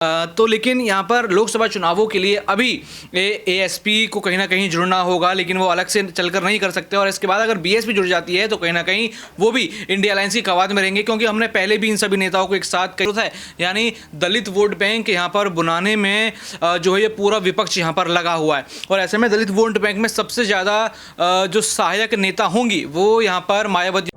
तो लेकिन यहाँ पर लोकसभा चुनावों के लिए अभी एएसपी को कहीं ना कहीं जुड़ना होगा, लेकिन वो अलग से चलकर नहीं कर सकते। और इसके बाद अगर बीएसपी जुड़ जाती है तो कहीं ना कहीं वो भी इंडिया अलायंस की कवायद में रहेंगे, क्योंकि हमने पहले भी इन सभी नेताओं को एक साथ किया है। यानी दलित वोट बैंक यहाँ पर बुलाने में जो है ये पूरा विपक्ष यहाँ पर लगा हुआ है। और ऐसे में दलित वोट बैंक में सबसे ज़्यादा जो सहायक नेता होंगी वो यहाँ पर मायावती।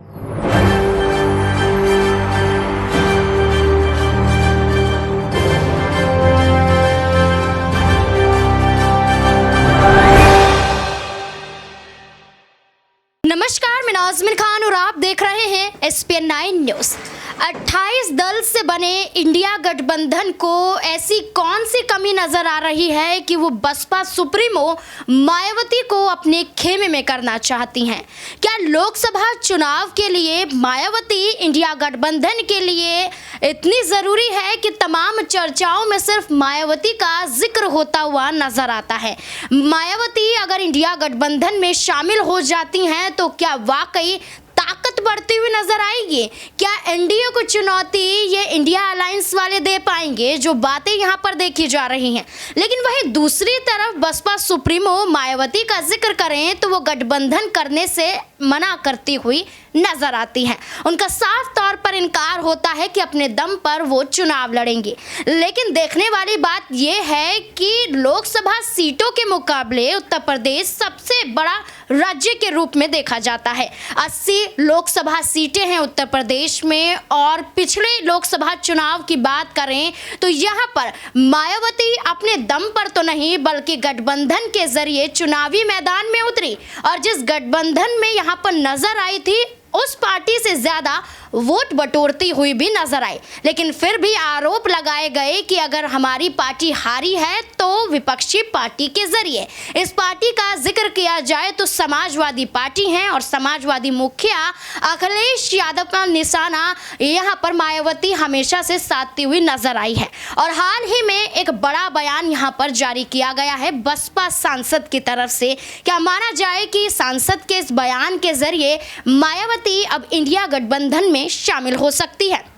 नमस्कार, मैं नाज़मीन खान और आप देख रहे हैं SPN 9 न्यूज़। 28 दल से बने इंडिया गठबंधन को ऐसी कौन सी कमी नजर आ रही है कि वो बसपा सुप्रीमो मायावती को अपने खेमे में करना चाहती हैं? क्या लोकसभा चुनाव के लिए मायावती इंडिया गठबंधन के लिए इतनी ज़रूरी है कि तमाम चर्चाओं में सिर्फ मायावती का जिक्र होता हुआ नजर आता है? मायावती अगर इंडिया गठबंधन में शामिल हो जाती हैं तो क्या वाकई ताकत बढ़ती हुई नजर आएगी? क्या एनडीए को चुनौती ये इंडिया अलायंस वाले दे पाएंगे? जो बातें यहाँ पर देखी जा रही हैं। लेकिन वहीं दूसरी तरफ बसपा सुप्रीमो मायावती का जिक्र करें तो वो गठबंधन करने से मना करती हुई नजर आती हैं। उनका साफ तौर पर इनकार होता है कि अपने दम पर वो चुनाव लड़ेंगे। लेकिन देखने वाली बात यह है कि लोकसभा सीटों के मुकाबले उत्तर प्रदेश सबसे बड़ा राज्य के रूप में देखा जाता है। 80 लोकसभा सीटें हैं उत्तर प्रदेश में, और पिछले लोकसभा चुनाव की बात करें तो यहाँ पर मायावती अपने दम पर तो नहीं बल्कि गठबंधन के जरिए चुनावी मैदान में उतरी, और जिस गठबंधन में यहाँ पर नजर आई थी उस पार्टी से ज्यादा वोट बटोरती हुई भी नजर आई। लेकिन फिर भी आरोप लगाए गए कि अगर हमारी पार्टी हारी है तो विपक्षी पार्टी के जरिए। इस पार्टी का जिक्र किया जाए तो समाजवादी पार्टी है, और समाजवादी मुखिया अखिलेश यादव का निशाना यहाँ पर मायावती हमेशा से साधती हुई नजर आई है। और हाल ही में एक बड़ा बयान यहाँ पर जारी किया गया है बसपा सांसद की तरफ से। क्या माना जाए कि सांसद के इस बयान के जरिए मायावती अब इंडिया गठबंधन में शामिल हो सकती है।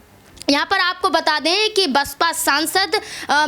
यहाँ पर आपको बता दें कि बसपा सांसद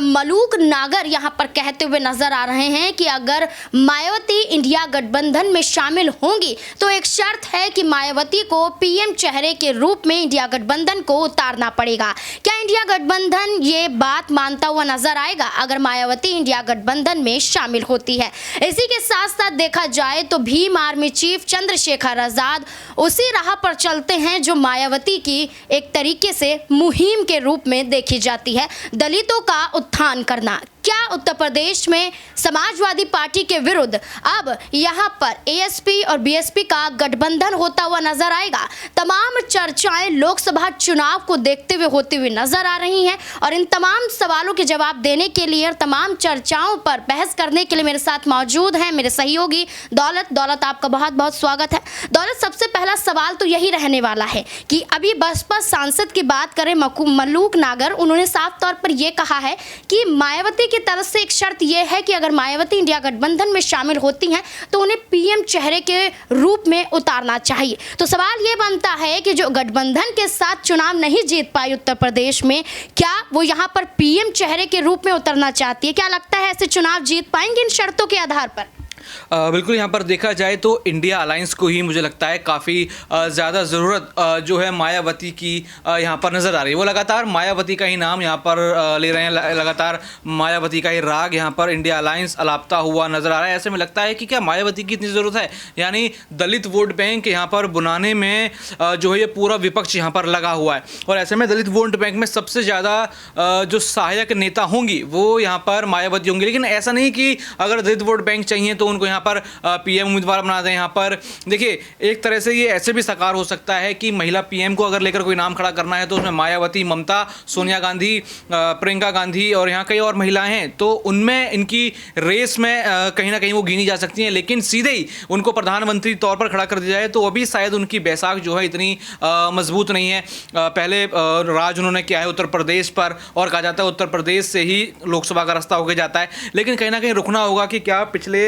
मलूक नागर यहाँ पर कहते हुए नजर आ रहे हैं कि अगर मायावती इंडिया गठबंधन में शामिल होंगी तो एक शर्त है कि मायावती को पीएम चेहरे के रूप में इंडिया गठबंधन को उतारना पड़ेगा। क्या इंडिया गठबंधन ये बात मानता हुआ नजर आएगा अगर मायावती इंडिया गठबंधन में शामिल होती है? इसी के साथ साथ देखा जाए तो भीम आर्मी चीफ चंद्रशेखर आजाद उसी राह पर चलते हैं जो मायावती की एक तरीके से मुहिम के रूप में देखी जाती है, दलितों का उत्थान करना। क्या उत्तर प्रदेश में समाजवादी पार्टी के विरुद्ध अब यहाँ पर एएसपी और बीएसपी का गठबंधन होता हुआ नजर आएगा? तमाम चर्चाएं लोकसभा चुनाव को देखते हुए होती हुई नजर आ रही हैं, और इन तमाम सवालों के जवाब देने के लिए और तमाम चर्चाओं पर बहस करने के लिए मेरे साथ मौजूद हैं मेरे सहयोगी दौलत। आपका बहुत बहुत स्वागत है। दौलत, सबसे पहला सवाल तो यही रहने वाला है कि अभी बसपा सांसद की बात करें मलूक नागर, उन्होंने साफ तौर पर यह कहा है कि मायावती की तरफ से एक शर्त यह है कि अगर मायावती इंडिया गठबंधन में शामिल होती हैं तो उन्हें पीएम चेहरे के रूप में उतारना चाहिए। तो सवाल यह बनता है कि जो गठबंधन के साथ चुनाव नहीं जीत पाई उत्तर प्रदेश में, क्या वो यहाँ पर पीएम चेहरे के रूप में उतरना चाहती है? क्या लगता है ऐसे चुनाव जीत पाएंगे इन शर्तों के आधार पर? बिल्कुल, यहाँ पर देखा जाए तो इंडिया अलायंस को ही मुझे लगता है काफ़ी ज़्यादा ज़रूरत जो है मायावती की यहाँ पर नज़र आ रही है। वो लगातार मायावती का ही नाम यहाँ पर ले रहे हैं, लगातार मायावती का ही राग यहाँ पर इंडिया अलायंस अलापता हुआ नज़र आ रहा है। ऐसे में लगता है कि क्या मायावती की इतनी ज़रूरत है? यानी दलित वोट बैंक यहाँ पर बुलाने में जो है ये पूरा विपक्ष यहाँ पर लगा हुआ है। और ऐसे में दलित वोट बैंक में सबसे ज़्यादा जो सहायक नेता होंगी वो यहाँ पर मायावती होंगी। लेकिन ऐसा नहीं कि अगर दलित वोट बैंक चाहिए तो उनको यहाँ पर पीएम उम्मीदवार बना दें। यहाँ पर देखिए, एक तरह से ये ऐसे भी साकार हो सकता है कि महिला पीएम को अगर लेकर कोई नाम खड़ा करना है तो उसमें मायावती, ममता, सोनिया गांधी, प्रियंका गांधी और यहाँ कई और महिलाएं हैं, तो उनमें इनकी रेस में कहीं ना कहीं वो गिनी जा सकती हैं। लेकिन सीधे ही उनको प्रधानमंत्री तौर पर खड़ा कर दिया जाए तो अभी शायद उनकी बैसाख जो है इतनी मजबूत नहीं है। पहले राज उन्होंने किया है उत्तर प्रदेश पर, और कहा जाता है उत्तर प्रदेश से ही लोकसभा का रास्ता होकर जाता है। लेकिन कहीं ना कहीं रुकना होगा कि क्या पिछले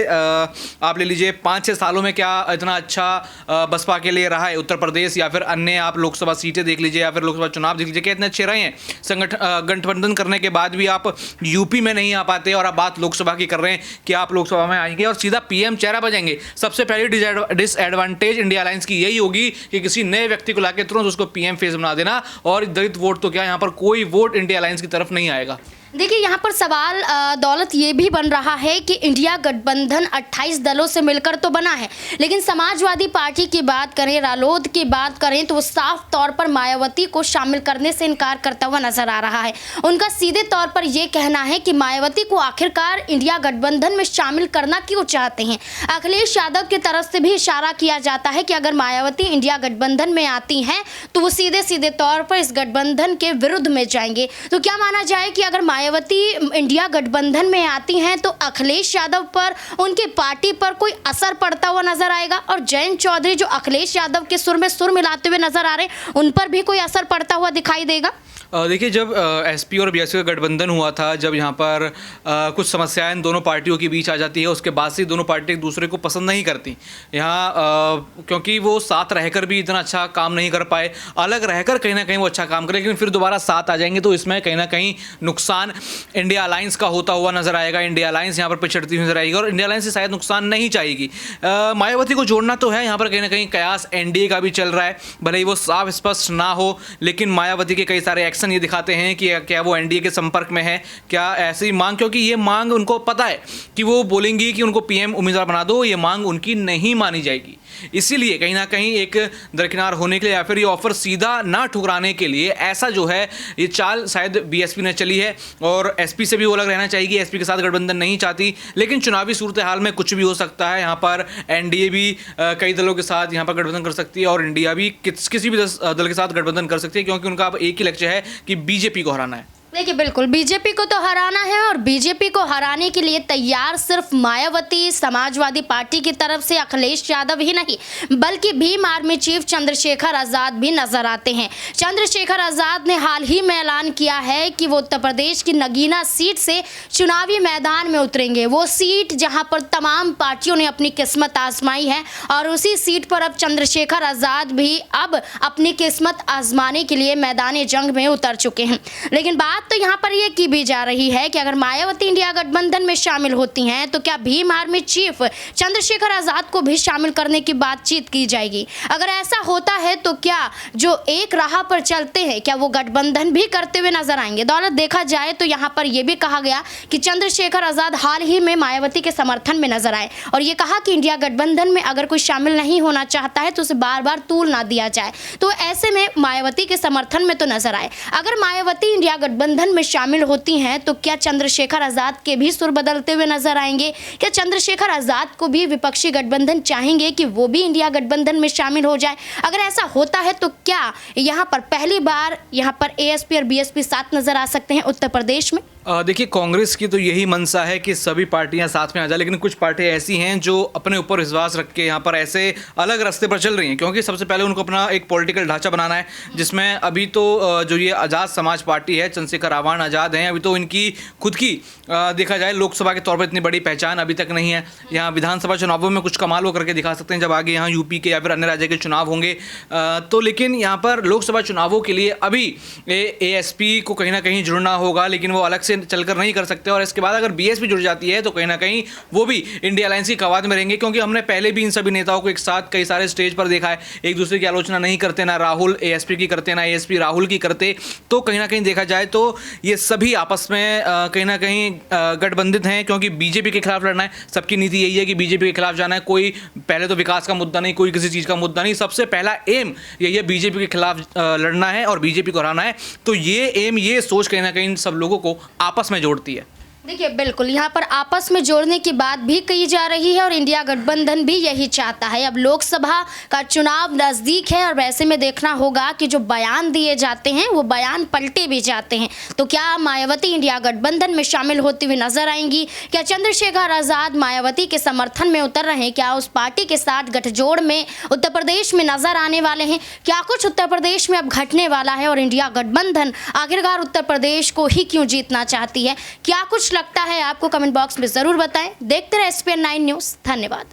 आप ले लीजिए 5-6 सालों में क्या इतना अच्छा बसपा के लिए रहा है उत्तर प्रदेश, या फिर अन्य आप लोकसभा सीटें देख लीजिए या फिर लोकसभा चुनाव देख लीजिए, क्या इतने अच्छे रहे हैं। गठबंधन करने के बाद भी आप यूपी में नहीं आ पाते और आप बात लोकसभा की कर रहे हैं कि आप लोकसभा में आएंगे और सीधा पीएम चेहरा बनेंगे। सबसे पहली डिसएडवांटेज इंडिया अलायंस की यही होगी कि किसी नए व्यक्ति को लाके तुरंत उसको पीएम फेस बना देना, और दलित वोट तो क्या, यहाँ पर कोई वोट इंडिया अलायंस की तरफ नहीं आएगा। देखिए यहाँ पर सवाल दौलत ये भी बन रहा है कि इंडिया गठबंधन 28 दलों से मिलकर तो बना है, लेकिन समाजवादी पार्टी की बात करें, रालोद की बात करें तो वो साफ तौर पर मायावती को शामिल करने से इनकार करता हुआ नजर आ रहा है। उनका सीधे तौर पर ये कहना है कि मायावती को आखिरकार इंडिया गठबंधन में शामिल करना क्यों चाहते हैं। अखिलेश यादव की तरफ से भी इशारा किया जाता है कि अगर मायावती इंडिया गठबंधन में आती हैं तो वो सीधे सीधे तौर पर इस गठबंधन के विरुद्ध में जाएंगे। तो क्या माना जाए कि अगर मायावती इंडिया गठबंधन में आती हैं तो अखिलेश यादव पर, उनकी पार्टी पर कोई असर पड़ता हुआ नजर आएगा, और जयंत चौधरी जो अखिलेश यादव के सुर में सुर मिलाते हुए नजर आ रहे हैं, उन पर भी कोई असर पड़ता हुआ दिखाई देगा। देखिए, जब एसपी और बीएसपी का गठबंधन हुआ था, जब यहाँ पर कुछ समस्याएं इन दोनों पार्टियों के बीच आ जाती है, उसके बाद से दोनों पार्टी एक दूसरे को पसंद नहीं करती यहाँ, क्योंकि वो साथ रहकर भी इतना अच्छा काम नहीं कर पाए। अलग रहकर कहीं ना कहीं वो अच्छा काम करें, लेकिन फिर दोबारा साथ आ जाएंगे तो इसमें कहीं ना कहीं नुकसान इंडिया अलायंस का होता हुआ नजर आएगा। इंडिया अलायंस यहाँ पर पिछड़ती हुई नजर आएगी और इंडिया अलायंस से शायद नुकसान नहीं चाहेगी। मायावती को जोड़ना तो है, यहाँ पर कहीं ना कहीं कयास एनडीए का भी चल रहा है, भले ही वो साफ स्पष्ट ना हो, लेकिन मायावती के कई सारे ये दिखाते हैं कि क्या वो एनडीए के संपर्क में है, क्या ऐसी मांग, क्योंकि ये मांग उनको पता है कि वो बोलेंगी कि उनको पीएम उम्मीदवार बना दो, ये मांग उनकी नहीं मानी जाएगी। इसीलिए कहीं ना कहीं एक दरकिनार होने के लिए या फिर ये ऑफर सीधा ना ठुकराने के लिए ऐसा जो है ये चाल शायद बीएसपी ने चली है, और एसपी से भी वो अलग रहना चाहिए। एसपी के साथ गठबंधन नहीं चाहती, लेकिन चुनावी सूरत हाल में कुछ भी हो सकता है। यहाँ पर एनडीए भी कई दलों के साथ यहाँ पर गठबंधन कर सकती है और इंडिया भी किसी भी दल के साथ गठबंधन कर सकती है, क्योंकि उनका अब एक ही लक्ष्य है कि बीजेपी को हराना है। देखिए बिल्कुल बीजेपी को तो हराना है, और बीजेपी को हराने के लिए तैयार सिर्फ मायावती, समाजवादी पार्टी की तरफ से अखिलेश यादव ही नहीं, बल्कि भीम आर्मी चीफ चंद्रशेखर आज़ाद भी नजर आते हैं। चंद्रशेखर आज़ाद ने हाल ही में ऐलान किया है कि वो उत्तर प्रदेश की नगीना सीट से चुनावी मैदान में उतरेंगे। वो सीट जहां पर तमाम पार्टियों ने अपनी किस्मत आजमाई है, और उसी सीट पर अब चंद्रशेखर आज़ाद भी अब अपनी किस्मत आजमाने के लिए मैदान जंग में उतर चुके हैं। लेकिन बात तो यहाँ पर यह की भी जा रही है कि अगर मायावती इंडिया गठबंधन में शामिल होती हैं तो क्या भीम आर्मी चीफ चंद्रशेखर आज़ाद को भी शामिल करने की बातचीत की जाएगी। अगर ऐसा होता है तो क्या जो एक राह पर चलते हैं, क्या वो गठबंधन भी करते हुए नजर आएंगे। दौलत देखा जाए तो यहाँ पर यह भी कहा गया कि चंद्रशेखर आज़ाद हाल ही में मायावती के समर्थन में नजर आए और ये कहा कि इंडिया गठबंधन में अगर कोई शामिल नहीं होना चाहता है तो उसे बार बार तूल ना दिया जाए। तो ऐसे में मायावती के समर्थन में तो नजर आए। अगर मायावती इंडिया गठबंधन में शामिल होती हैं तो क्या चंद्रशेखर आज़ाद के भी सुर बदलते हुए नजर आएंगे। क्या चंद्रशेखर आज़ाद को भी विपक्षी गठबंधन चाहेंगे कि वो भी इंडिया गठबंधन में शामिल हो जाए। अगर ऐसा होता है तो क्या यहाँ पर पहली बार यहाँ पर एएसपी और बीएसपी साथ नजर आ सकते हैं उत्तर प्रदेश में। देखिए, कांग्रेस की तो यही मंशा है कि सभी पार्टियां साथ में आ जाए, लेकिन कुछ पार्टियां ऐसी हैं जो अपने ऊपर विश्वास रख के यहाँ पर ऐसे अलग रास्ते पर चल रही हैं, क्योंकि सबसे पहले उनको अपना एक पॉलिटिकल ढांचा बनाना है, जिसमें अभी तो जो ये आज़ाद समाज पार्टी है, चंद्रशेखर आवान आज़ाद हैं, अभी तो इनकी खुद की देखा जाए लोकसभा के तौर पर इतनी बड़ी पहचान अभी तक नहीं है। यहाँ विधानसभा चुनावों में कुछ कमाल वो करके दिखा सकते हैं जब आगे यहाँ यूपी के या फिर अन्य राज्य के चुनाव होंगे, तो लेकिन यहाँ पर लोकसभा चुनावों के लिए अभी एएसपी को कहीं ना कहीं जुड़ना होगा, लेकिन वो अलग से चलकर नहीं कर सकते। और इसके बाद अगर बीएसपी जुड़ जाती है तो कहीं ना कहीं वो भी इंडिया अलायंस की कवायद में रहेंगे, क्योंकि हमने पहले भी इन सभी नेताओं को एक साथ कई सारे स्टेज पर देखा है, एक दूसरे की आलोचना नहीं करते, ना राहुल एएसपी की करते ना एएसपी राहुल की करते। तो कहीं ना कहीं देखा जाए तो ये सभी आपस में कहीं ना कहीं गठबंधित हैं, क्योंकि बीजेपी के खिलाफ लड़ना है। सबकी नीति यही है कि बीजेपी के खिलाफ जाना है। कोई पहले तो विकास का मुद्दा नहीं, कोई किसी चीज़ का मुद्दा नहीं, सबसे पहला एम यही है बीजेपी के खिलाफ लड़ना है और बीजेपी को हराना है। तो ये एम, ये सोच कहीं ना कहीं सब लोगों को आपस में जोड़ती है। देखिए बिल्कुल यहाँ पर आपस में जोड़ने की बात भी कही जा रही है और इंडिया गठबंधन भी यही चाहता है। अब लोकसभा का चुनाव नज़दीक है और वैसे में देखना होगा कि जो बयान दिए जाते हैं वो बयान पलटे भी जाते हैं। तो क्या मायावती इंडिया गठबंधन में शामिल होती हुई नजर आएंगी। क्या चंद्रशेखर आज़ाद मायावती के समर्थन में उतर रहे हैं। क्या उस पार्टी के साथ गठजोड़ में उत्तर प्रदेश में नजर आने वाले हैं। क्या कुछ उत्तर प्रदेश में अब घटने वाला है और इंडिया गठबंधन आखिरकार उत्तर प्रदेश को ही क्यों जीतना चाहती है। क्या कुछ लगता है आपको कमेंट बॉक्स में ज़रूर बताएं। देखते रहे SPN 9 न्यूज़। धन्यवाद।